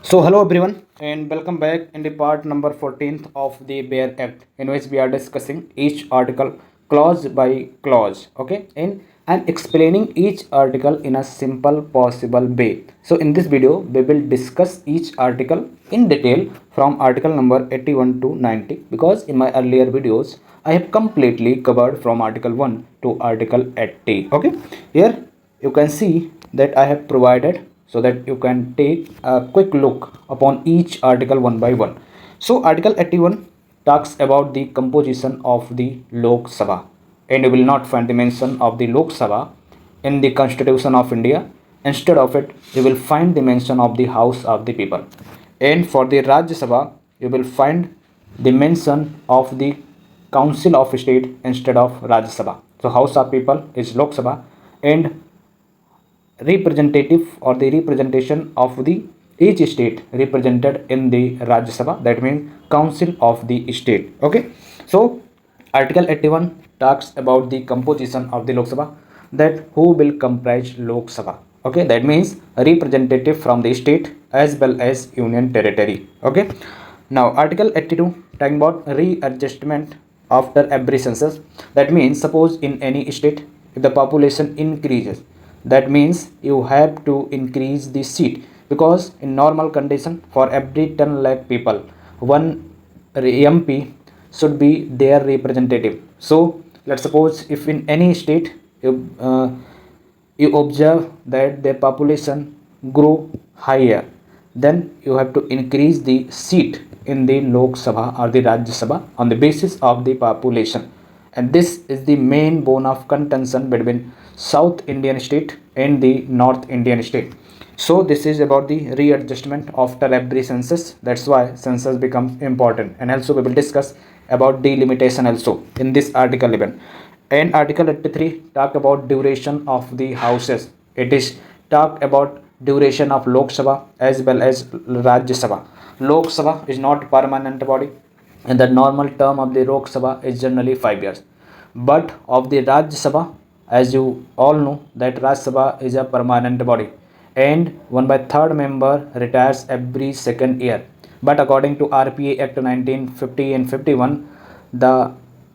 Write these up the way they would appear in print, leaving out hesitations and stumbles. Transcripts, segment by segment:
So hello everyone and welcome back in the part number 14th of the Bear Act, in which we are discussing each article clause by clause. Okay, and I'm explaining each article in a simple possible way. So in this video we will discuss each article in detail from article number 81 to 90, because in my earlier videos I have completely covered from article 1 to article 80. Okay, here you can see that I have provided so that you can take a quick look upon each article one by one. So article 81 talks about the composition of the Lok Sabha, and you will not find the mention of the Lok Sabha in the Constitution of India. Instead of it, you will find the mention of the House of the People. And for the Rajya Sabha, you will find the mention of the Council of State instead of Rajya Sabha. So House of People is Lok Sabha, and representative or the representation of the each state represented in the Rajya Sabha, that means council of the state. Okay, so article 81 talks about the composition of the Lok Sabha, that who will comprise Lok Sabha. Okay, that means a representative from the state as well as union territory. Okay, now article 82 talking about readjustment after every census. That means suppose in any state if the population increases, that means you have to increase the seat, because in normal condition for every 10 lakh people one MP should be their representative. So let's suppose if in any state you observe that the population grow higher, then you have to increase the seat in the Lok Sabha or the Rajya Sabha on the basis of the population. And this is the main bone of contention between South Indian state and the North Indian state. So this is about the readjustment after every census. That's why census becomes important. And also we will discuss about delimitation also in this article 11. And article 83 talk about duration of the houses. It is talk about duration of Lok Sabha as well as Rajya Sabha. Lok Sabha is not permanent body, and the normal term of the Lok Sabha is generally 5 years. But of the Rajya Sabha, as you all know, that Rajya Sabha is a permanent body, and 1/3 member retires every second year. But according to RPA Act 1950 and 51, the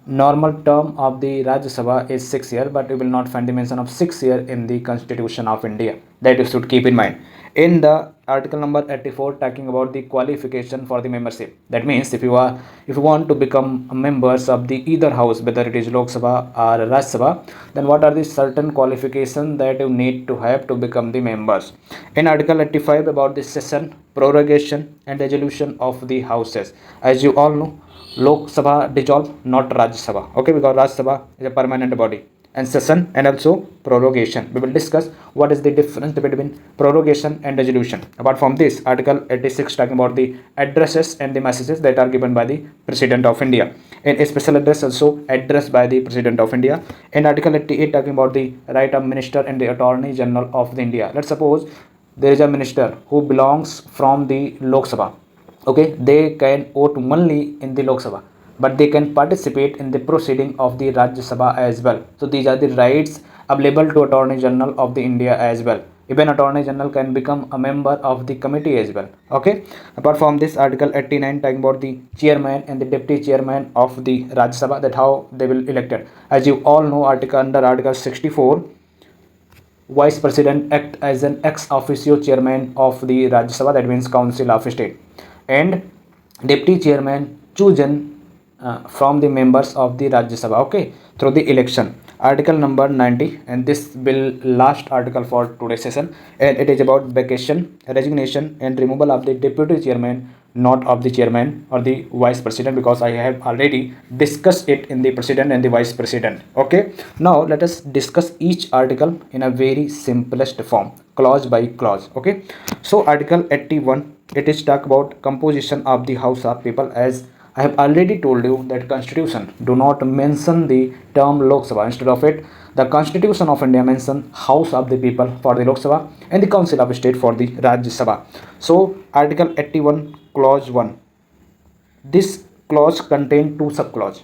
normal term of the Rajya Sabha is 6 years, but you will not find the mention of 6 years in the Constitution of India. That you should keep in mind. In the article number 84 talking about the qualification for the membership, that means if you want to become members of the either house, whether it is Lok Sabha or Rajya Sabha, then what are the certain qualifications that you need to have to become the members. In article 85 about the session, prorogation and resolution of the houses, as you all know, Lok Sabha dissolve, not Rajya Sabha. Okay, because Rajya Sabha is a permanent body, and session and also prorogation. We will discuss what is the difference between prorogation and resolution. Apart from this, article 86 talking about the addresses and the messages that are given by the President of India, and a special address also addressed by the President of India. And article 88 talking about the right of minister and the Attorney General of the India. Let's suppose there is a minister who belongs from the Lok Sabha. Okay, they can vote only in the Lok Sabha, but they can participate in the proceeding of the Rajya Sabha as well. So these are the rights available to Attorney General of the India as well. Even Attorney General can become a member of the committee as well. Okay, apart from this, article 89 talking about the chairman and the deputy chairman of the Rajya Sabha, that how they will elected. As you all know, under article 64, vice president act as an ex officio chairman of the Rajya Sabha, that means Council of State, and deputy chairman chosen from the members of the Rajya Sabha, okay, through the election. Article number 90, and this will last article for today's session, and it is about vacation, resignation and removal of the deputy chairman, not of the chairman or the vice president, because I have already discussed it in the president and the vice president. Okay, now let us discuss each article in a very simplest form, clause by clause. Okay, so article 81, it is talk about composition of the House of People. As I have already told you that Constitution do not mention the term Lok Sabha. Instead of it, the Constitution of India mention House of the People for the Lok Sabha and the Council of State for the Rajya Sabha. So article 81 clause 1. This clause contain two subclause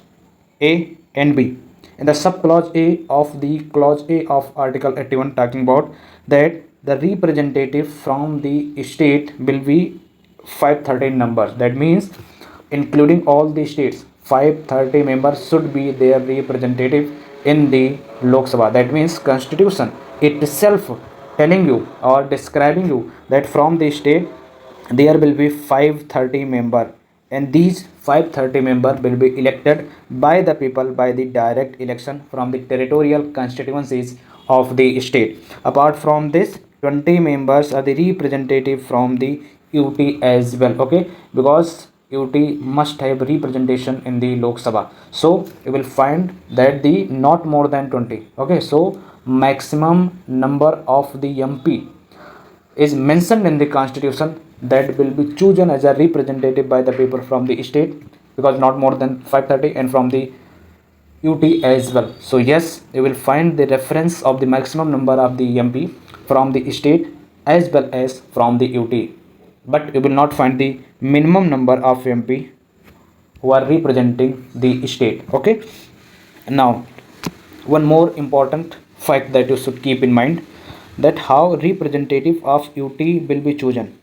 A and B. In the subclause A of the clause A of article 81 talking about that the representative from the state will be 513 numbers. That means including all the states, 530 members should be their representative in the Lok Sabha. That means constitution itself telling you or describing you that from the state there will be 530 member, and these 530 member will be elected by the people by the direct election from the territorial constituencies of the state. Apart from this, 20 members are the representative from the UT as well. Okay, because UT must have representation in the Lok Sabha, so you will find that the not more than 20. Okay, so maximum number of the MP is mentioned in the constitution that will be chosen as a representative by the people from the state, because not more than 530, and from the UT as well. So yes, you will find the reference of the maximum number of the MP from the state as well as from the UT, but you will not find the minimum number of MP who are representing the state. Okay, now one more important fact that you should keep in mind, that how representative of UT will be chosen,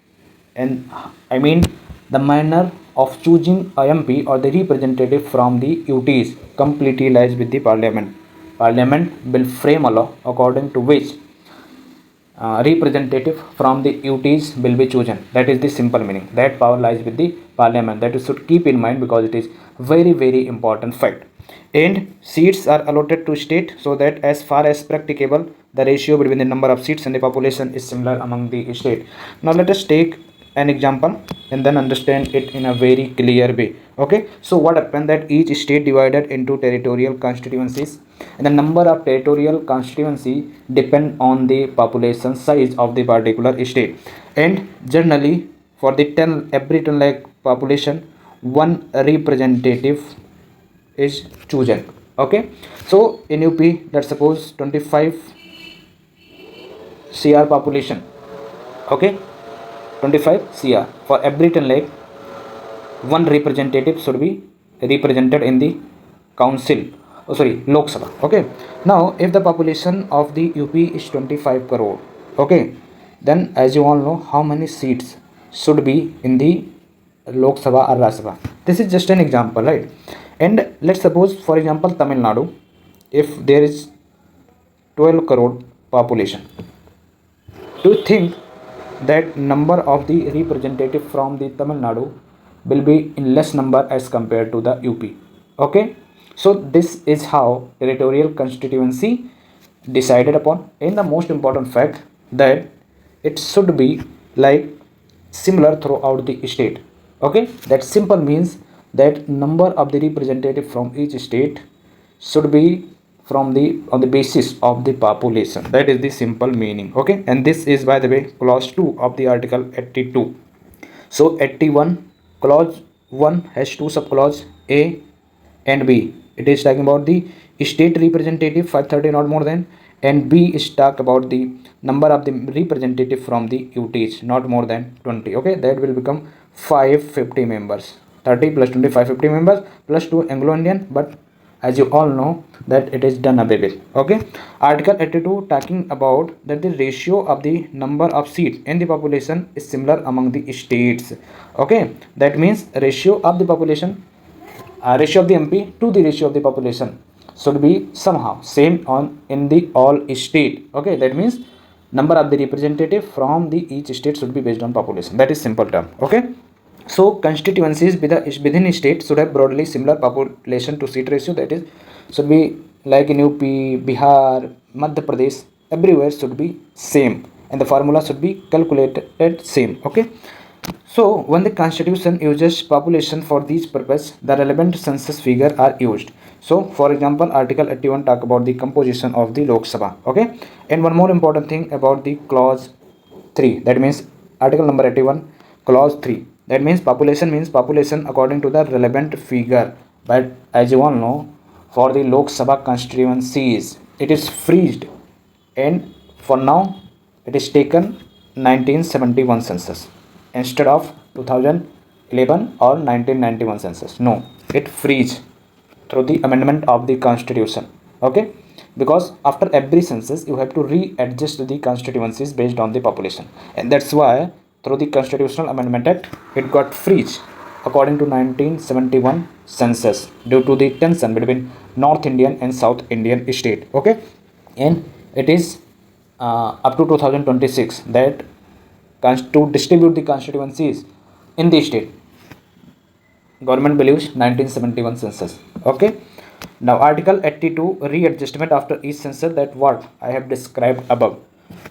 and I mean the manner of choosing MP or the representative from the UTs completely lies with the parliament. Parliament will frame a law according to which representative from the UTs will be chosen. That is the simple meaning. That power lies with the parliament. That you should keep in mind, because it is very important fact. And seats are allotted to state so that as far as practicable the ratio between the number of seats and the population is similar among the state. Now let us take an example and then understand it in a very clear way. Okay, so what happened, that each state divided into territorial constituencies, and the number of territorial constituency depend on the population size of the particular state, and generally for the 10 every 10 lakh population one representative is chosen. Okay, so in UP, let's suppose 25 CR population. Okay, 25 CR, for every 10 lakh one representative should be represented in the council, Lok Sabha. Okay, now if the population of the UP is 25 crore, okay, then as you all know how many seats should be in the Lok Sabha or Rajya Sabha. This is just an example, right? And let's suppose for example Tamil Nadu, if there is 12 crore population, do you think that number of the representative from the Tamil Nadu will be in less number as compared to the UP? Okay, so this is how territorial constituency decided upon. And the most important fact, that it should be like similar throughout the state. Okay, that simple means that number of the representative from each state should be from the on the basis of the population. That is the simple meaning. Okay, and this is by the way clause 2 of the article 82. So 81 clause 1 has two subclause A and B. It is talking about the state representative 530 not more than, and B is talk about the number of the representative from the UTs not more than 20. Okay, that will become 550 members. 30 plus 20, 550 members plus 2 Anglo-Indian, but as you all know that it is done away with. Okay, article 82 talking about that the ratio of the number of seats in the population is similar among the states. Okay, that means ratio of the population, ratio of the MP to the ratio of the population should be somehow same on in the all state. Okay, that means number of the representative from the each state should be based on population. That is simple term. Okay, so constituencies within a state should have broadly similar population to seat ratio. That is should be like in UP, Bihar, Madhya Pradesh, everywhere should be same, and the formula should be calculated same. Okay, so when the constitution uses population for this purpose, the relevant census figure are used. So for example article 81 talk about the composition of the Lok Sabha. Okay, and one more important thing about the clause 3, that means article number 81 clause 3, that means population according to the relevant figure. But as you all know, for the Lok Sabha constituencies it is freezed, and for now it is taken 1971 census instead of 2011 or 1991 census. No, it freeze through the amendment of the constitution. Okay, because after every census you have to readjust the constituencies based on the population, and that's why through the Constitutional Amendment Act, it got freeze according to 1971 census due to the tension between North Indian and South Indian state. Okay, and it is up to 2026 that to distribute the constituencies in the state. Government believes 1971 census. Okay. Now Article 82 readjustment after each census, that what I have described above.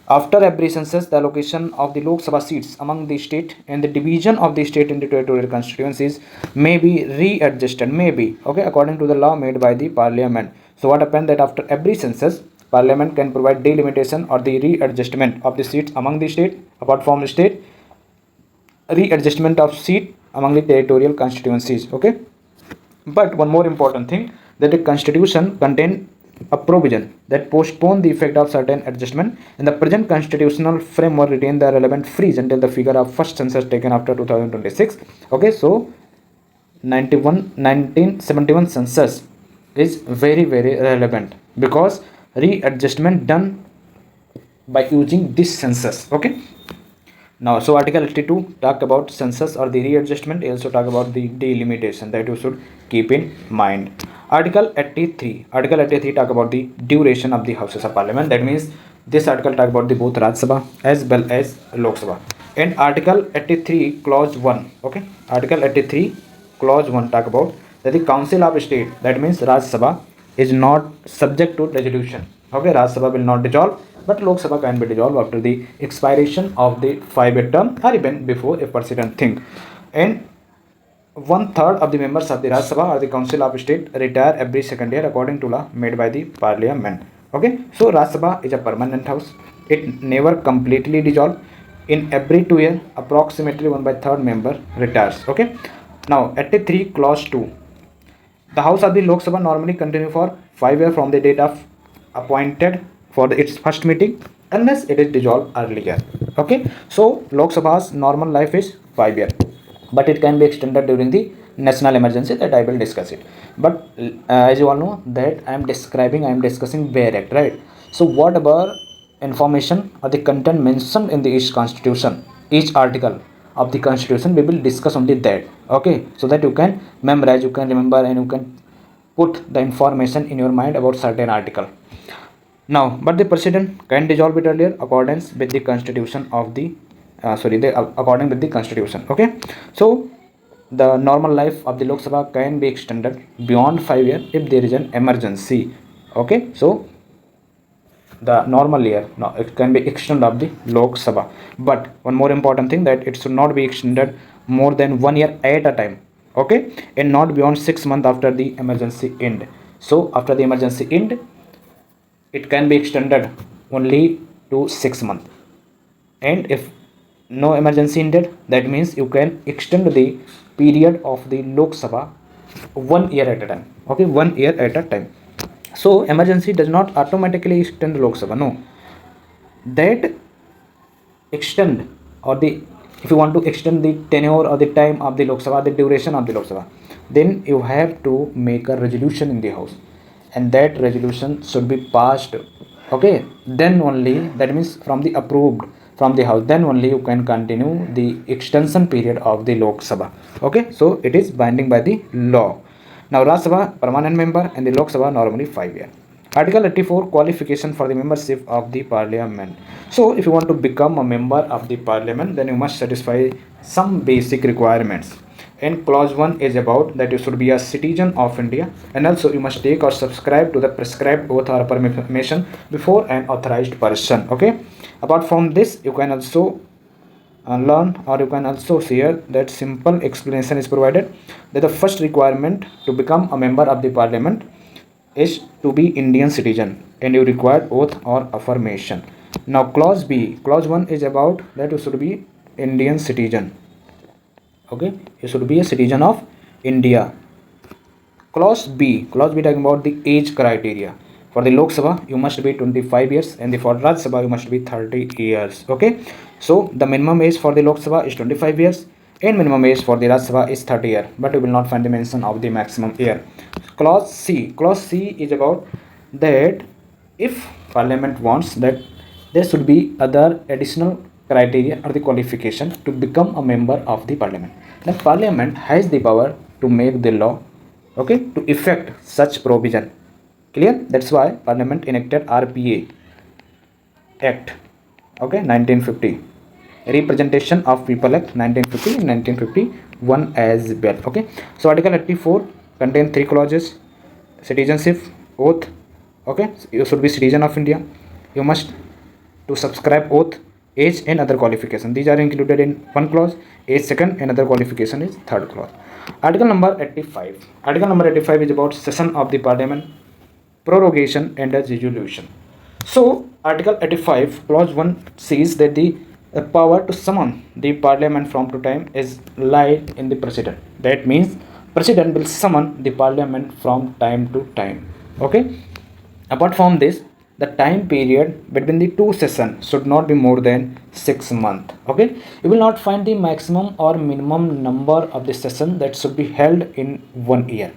After every census, the allocation of the Lok Sabha seats among the state and the division of the state into territorial constituencies may be readjusted, maybe, okay, according to the law made by the parliament. So what happened that after every census, parliament can provide delimitation or the readjustment of the seats among the state, apart from the state, readjustment of seat among the territorial constituencies. Okay, but one more important thing, that the constitution contain a provision that postpone the effect of certain adjustment, and the present constitutional framework retain the relevant freeze until the figure of first census taken after 2026. Okay, so 1971 census is very relevant because readjustment done by using this census. Okay, now so Article 82 talk about census or the readjustment. It also talk about the delimitation that you should keep in mind. Article 83 talk about the duration of the houses of parliament. That means this article talk about the both Rajya Sabha as well as Lok Sabha. And Article 83 clause 1, okay, Article 83 clause 1 talk about that the council of state, that means Rajya Sabha, is not subject to resolution. Okay, Rajya Sabha will not dissolve, but Lok Sabha can be dissolved after the expiration of the 5-year term or even before a precedent thing. And 1/3 of the members of the Rajya Sabha or the Council of State retire every second year according to law made by the Parliament. Okay, so Rajya Sabha is a permanent house. It never completely dissolved. In every 2 years, approximately 1/3 member retires. Okay, now 83 clause 2. The house of the Lok Sabha normally continue for 5 years from the date of appointed for its first meeting unless it is dissolved earlier. Okay, so Lok Sabha's normal life is 5 years, but it can be extended during the national emergency, that I will discuss it. But as you all know that I am discussing bare act, right? So whatever information or the content mentioned in the each constitution, each article of the constitution, we will discuss only that. Okay, so that you can memorize, you can remember, and you can put the information in your mind about certain article. Now, but the president can dissolve it earlier accordance with the constitution of the according with the constitution. Okay, so the normal life of the Lok Sabha can be extended beyond 5 years if there is an emergency. Okay, so the normal year, no, it can be extended of the Lok Sabha, but one more important thing, that it should not be extended more than 1 year at a time. Okay, and not beyond 6 months after the emergency end. So after the emergency end, it can be extended only to 6 months, and if no emergency ended, that means you can extend the period of the Lok Sabha 1 year at a time. Okay, 1 year at a time. So emergency does not automatically extend Lok Sabha. No, that extend or the, if you want to extend the tenure or the time of the Lok Sabha, the duration of the Lok Sabha, then you have to make a resolution in the house, and that resolution should be passed. Okay, then only, that means from the approved from the house, then only you can continue the extension period of the Lok Sabha. Okay, so it is binding by the law. Now Rajya Sabha permanent member and the Lok Sabha normally 5 years. Article 84 qualification for the membership of the parliament. So if you want to become a member of the parliament, then you must satisfy some basic requirements. And clause 1 is about that you should be a citizen of India, and also you must take or subscribe to the prescribed oath or permission before an authorized person. Okay, apart from this, you can also learn, or you can also hear that simple explanation is provided that the first requirement to become a member of the parliament is to be Indian citizen, and you require oath or affirmation. Now clause B, clause 1 is about that you should be Indian citizen. Okay, you should be a citizen of India. Clause B talking about the age criteria. For the Lok Sabha, you must be 25 years, and for Rajya Sabha, you must be 30 years. Okay, so the minimum age for the Lok Sabha is 25 years, and minimum age for the Rajya Sabha is 30 years, but you will not find the mention of the maximum year. Clause C is about that if Parliament wants that there should be other additional criteria or the qualification to become a member of the parliament. Then parliament has the power to make the law, okay, to effect such provision. Clear? That's why parliament enacted RPA Act, okay, 1950, Representation of People Act 1950 and 1951 as well. Okay, so Article 84 contains 3 clauses: citizenship, oath. Okay, you should be citizen of India. You must to subscribe oath, age and other qualification. These are included in one clause. Age second and other qualification is third clause. Article number 85. Article number 85 is about session of the parliament, prorogation and a dissolution. So Article 85 clause 1 says that the power to summon the parliament from to time is laid in the president. That means president will summon the parliament from time to time. Okay. Apart from this, the time period between the two sessions should not be more than 6 months. Okay. You will not find the maximum or minimum number of the session that should be held in 1 year.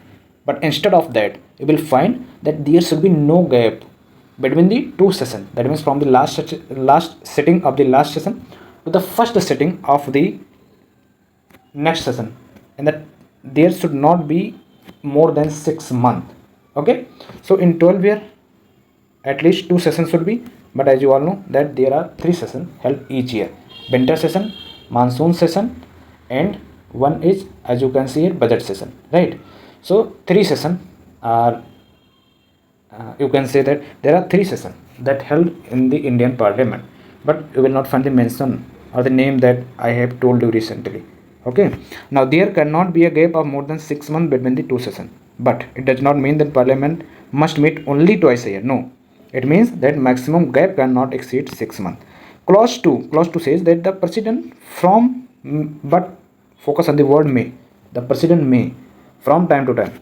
But instead of that, you will find that there should be no gap between the two sessions. That means from the last sitting of the last session to the first sitting of the next session, and that there should not be more than 6 months. Okay, so in 12 year at least 2 sessions should be, but as you all know that there are 3 sessions held each year: winter session, monsoon session, and one is, as you can see here, budget session, right? So 3 sessions are you can say that there are 3 sessions that held in the Indian Parliament, but you will not find the mention or the name that I have told you recently. Okay, now there cannot be a gap of more than 6 months between the 2 sessions, but it does not mean that Parliament must meet only twice a year. No, it means that maximum gap cannot exceed 6 months. Clause 2 says that the president from, but focus on the word may, the president may from time to time,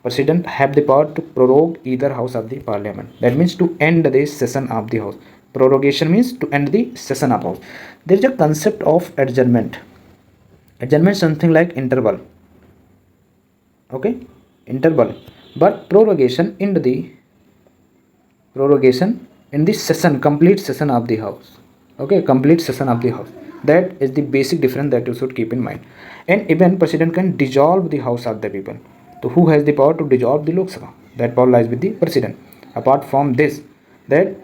president have the power to prorogue either house of the parliament. That means to end the session of the house. Prorogation means to end the session of house. There is a concept of adjournment. Adjournment is something like interval. Okay, interval. But prorogation in the session, complete session of the house. Okay, complete session of the house. That is the basic difference that you should keep in mind. And even president can dissolve the house of the people. So who has the power to dissolve the Lok Sabha? That power lies with the president. Apart from this, that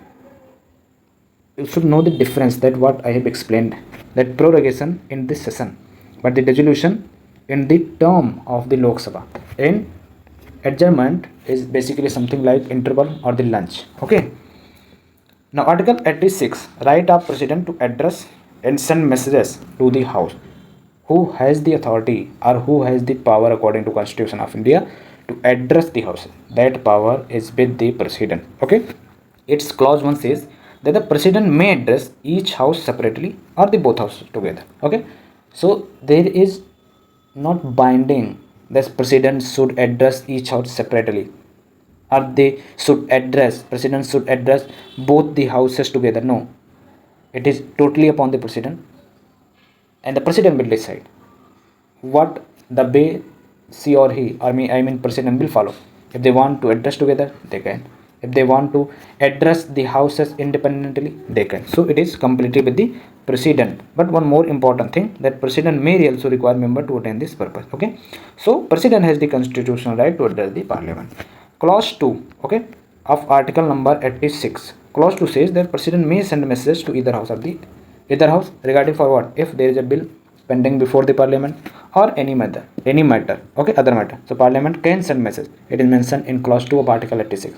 you should know the difference, that what I have explained, that prorogation in this session, but the dissolution in the term of the Lok Sabha. And adjournment is basically something like interval or the lunch. Okay. Now Article 86, right of president to address and send messages to the house. Who has the authority or who has the power according to Constitution of India to address the house? That power is with the president. Okay, its clause 1 says that the president may address each house separately or the both houses together. Okay, so there is not binding that president should address each house separately, or president should address both the houses together. No, it is totally upon the president, and the president will decide what the way she or he, or me, I mean president, will follow. If they want to address together, they can. If they want to address the houses independently, they can. So it is completely with the president. But one more important thing, that president may also require member to attain this purpose. Okay, so president has the constitutional right to address the parliament. Clause 2, okay, of article number 86. Clause 2 says that president may send messages to either house regarding for what? If there is a bill pending before the parliament or any matter, okay, other matter. So parliament can send message. It is mentioned in clause 2 of article 86.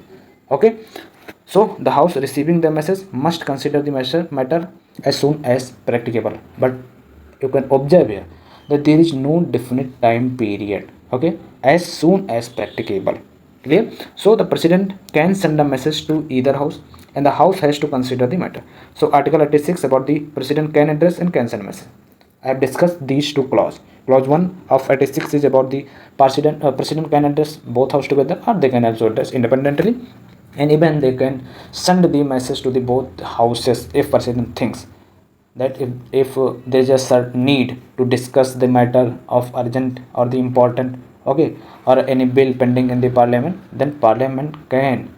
Okay, so the house receiving the message must consider the matter as soon as practicable. But you can observe here that there is no definite time period. Okay, as soon as practicable. Clear? So the president can send a message to either house, and the house has to consider the matter. So article 86 about the president can address and can send message. I have discussed these two clauses. Clause 1 of 86 is about the president can address both houses together, or they can also address independently, and even they can send the message to the both houses if president thinks that if there is a certain need to discuss the matter of urgent or the important, okay, or any bill pending in the parliament, then parliament can,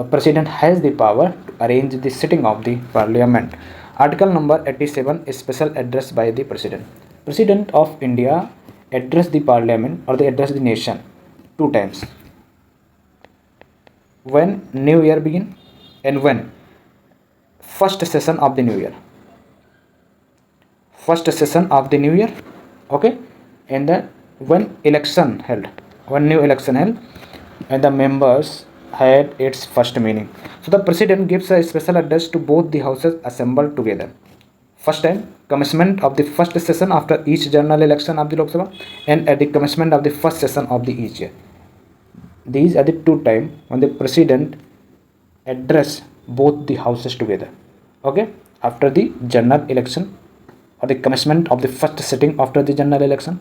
president has the power to arrange the sitting of the parliament. Article number 87 is special address by the President. President of India address the Parliament or they address the nation two times. When New Year begin and when first session of the New Year. First session of the New Year, okay, and then when election held, when new election held, and the members had its first meeting. So the president gives a special address to both the houses assembled together. First time, commencement of the first session after each general election of the Lok Sabha and at the commencement of the first session of the each year. These are the two times when the president address both the houses together. Okay, after the general election or the commencement of the first sitting after the general election,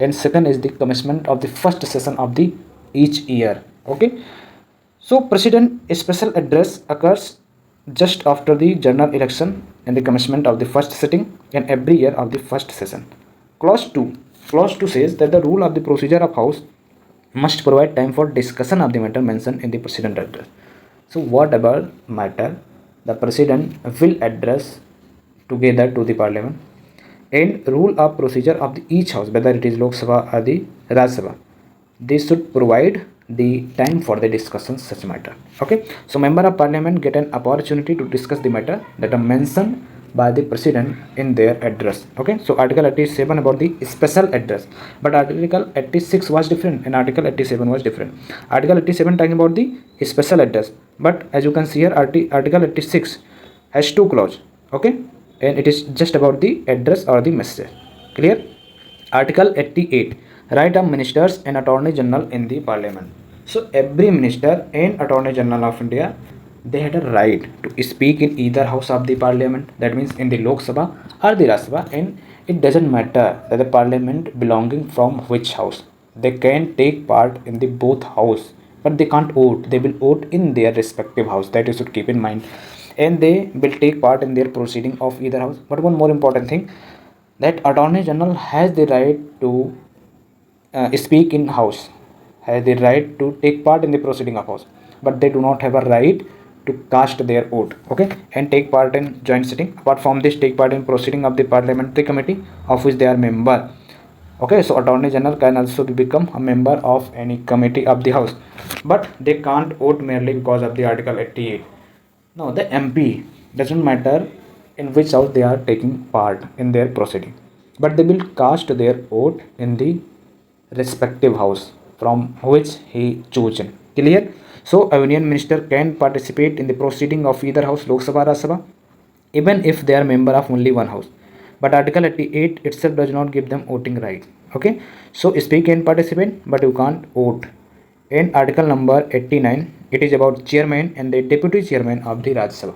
and second is the commencement of the first session of the each year. Okay, so president special address occurs just after the general election and the commencement of the first sitting and every year of the first session. Clause 2. Clause 2 says that the rule of the procedure of house must provide time for discussion of the matter mentioned in the president address. So whatever matter the president will address together to the parliament and rule of procedure of the each house, whether it is Lok Sabha or the Rajya Sabha, they should provide the time for the discussion such matter. Okay, so member of parliament get an opportunity to discuss the matter that are mentioned by the president in their address. Okay, so article 87 about the special address, but article 86 was different and article 87 was different. Article 87 talking about the special address, but as you can see here, article 86 has two clause. Okay, and it is just about the address or the message. Clear? Article 88, right of ministers and attorney general in the parliament. So every minister and attorney general of India, they had a right to speak in either house of the parliament, that means in the Lok Sabha or the Rajya Sabha, and it doesn't matter that the parliament belonging from which house. They can take part in the both house, but they can't vote. They will vote in their respective house. That you should keep in mind, and they will take part in their proceeding of either house. But one more important thing, that attorney general has the right to speak in house, has the right to take part in the proceeding of house, but they do not have a right to cast their vote, okay, and take part in joint sitting. Apart from this, take part in proceeding of the parliamentary committee of which they are member. Okay, so attorney general can also become a member of any committee of the house, but they can't vote merely because of the article 88. No, the MP doesn't matter in which house they are taking part in their proceeding, but they will cast their vote in the respective house from which he chosen. Clear? So a union minister can participate in the proceeding of either house, Lok Sabha or Rajya Sabha, even if they are member of only one house. But article 88 itself does not give them voting right. Okay, so speak can participate, but you can't vote. In article number 89, it is about chairman and the deputy chairman of the Rajya Sabha.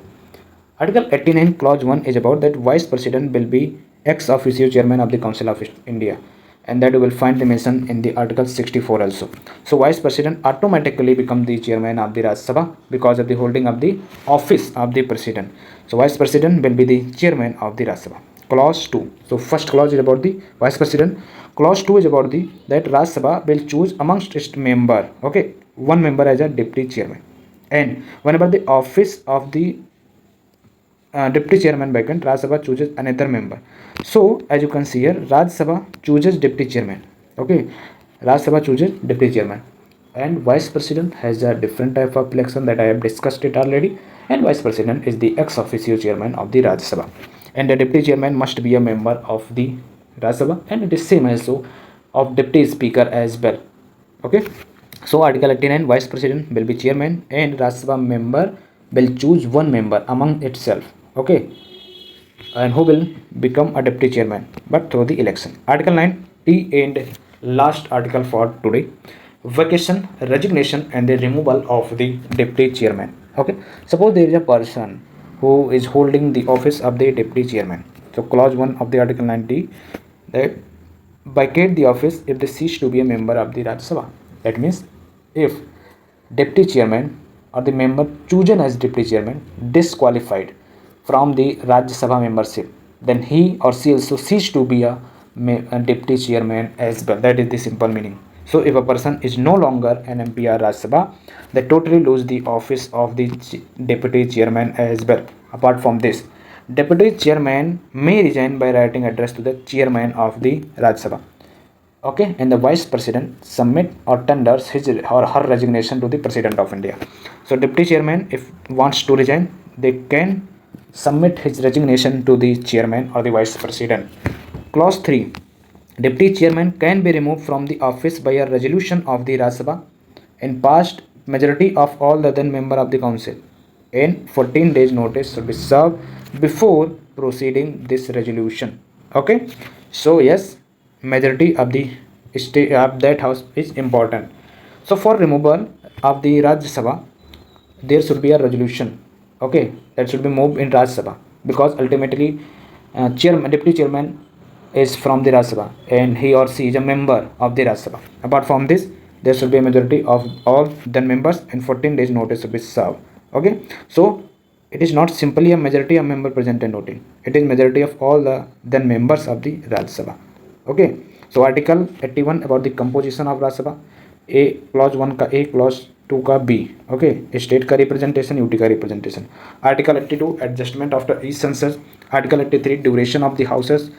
Article 89 clause 1 is about that vice president will be ex officio chairman of the Council of India, and that you will find the mention in the article 64 also. So vice president automatically become the chairman of the Rajya Sabha because of the holding of the office of the president. So vice president will be the chairman of the Rajya Sabha. Clause 2. So first clause is about the vice president. Clause 2 is about the that Rajya Sabha will choose amongst its member, okay, one member as a deputy chairman, and whenever the office of the deputy chairman vacant, Rajya Sabha chooses another member. So as you can see here, Rajya Sabha chooses deputy chairman. Okay, Rajya Sabha chooses deputy chairman, and vice president has a different type of election that I have discussed it already. And vice president is the ex officio chairman of the Rajya Sabha, and the deputy chairman must be a member of the Rajya Sabha, and it is same also of deputy speaker as well. Okay, so article 89, vice president will be chairman, and Rajya Sabha member will choose one member among itself. Okay, and who will become a deputy chairman, but through the election. Article 9 T and last article for today, vacation, resignation and the removal of the deputy chairman. Okay, suppose there is a person who is holding the office of the deputy chairman. So clause 1 of the article 90, that vacate the office if they cease to be a member of the Rajya Sabha. That means if deputy chairman or the member chosen as deputy chairman disqualified from the Rajya Sabha membership, then he or she also cease to be a deputy chairman as well. That is the simple meaning. So if a person is no longer an MP or Rajya Sabha, they totally lose the office of the deputy chairman as well. Apart from this, Deputy chairman may resign by writing address to the chairman of the Rajya Sabha. Okay, and the vice president submit or tenders his or her resignation to the president of India. So deputy chairman, if wants to resign, they can submit his resignation to the chairman or the vice president. Clause 3. Deputy chairman can be removed from the office by a resolution of the Rajya Sabha and passed majority of all the then member of the council, and 14 days notice should be served before proceeding this resolution. Okay, so yes, majority of the state of that house is important. So for removal of the Rajya Sabha, there should be a resolution. Okay, that should be moved in Rajya Sabha, because ultimately deputy chairman is from the Rajya Sabha and he or she is a member of the Rajya Sabha. Apart from this, there should be a majority of all then members and 14 days notice should be served. Okay, so it is not simply a majority of member present and voting. It is majority of all the then members of the Rajya Sabha. Okay, so article 81 about the composition of Rajya Sabha, a clause 1 का A, clause 2 का B. Okay, state का representation, UT का representation. Article 82 adjustment after each census. Article 83 duration of the houses.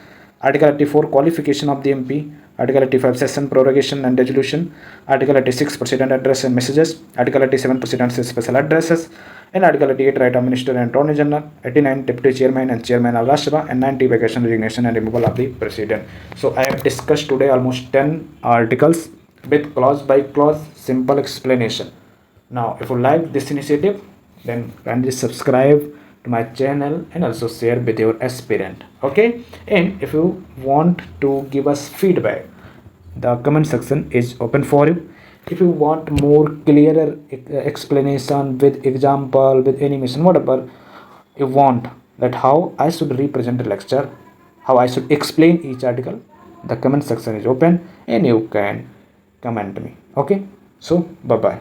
Article 84 qualification of the MP. Article 85 session prorogation and resolution. Article 86 president address and messages. Article 87 president's special addresses. And Article 88 right of minister and attorney general. 89 deputy chairman and chairman of Rajya Sabha. And 90 vacation, resignation and removal of the president. So I have discussed today almost 10 articles with clause by clause simple explanation. Now if you like this initiative, then kindly subscribe to my channel and also share with your aspirant. Okay, and if you want to give us feedback, the comment section is open for you. If you want more clearer explanation with example, with animation, whatever you want, that how I should represent the lecture, how I should explain each article, the comment section is open and you can comment me. Okay, so bye bye.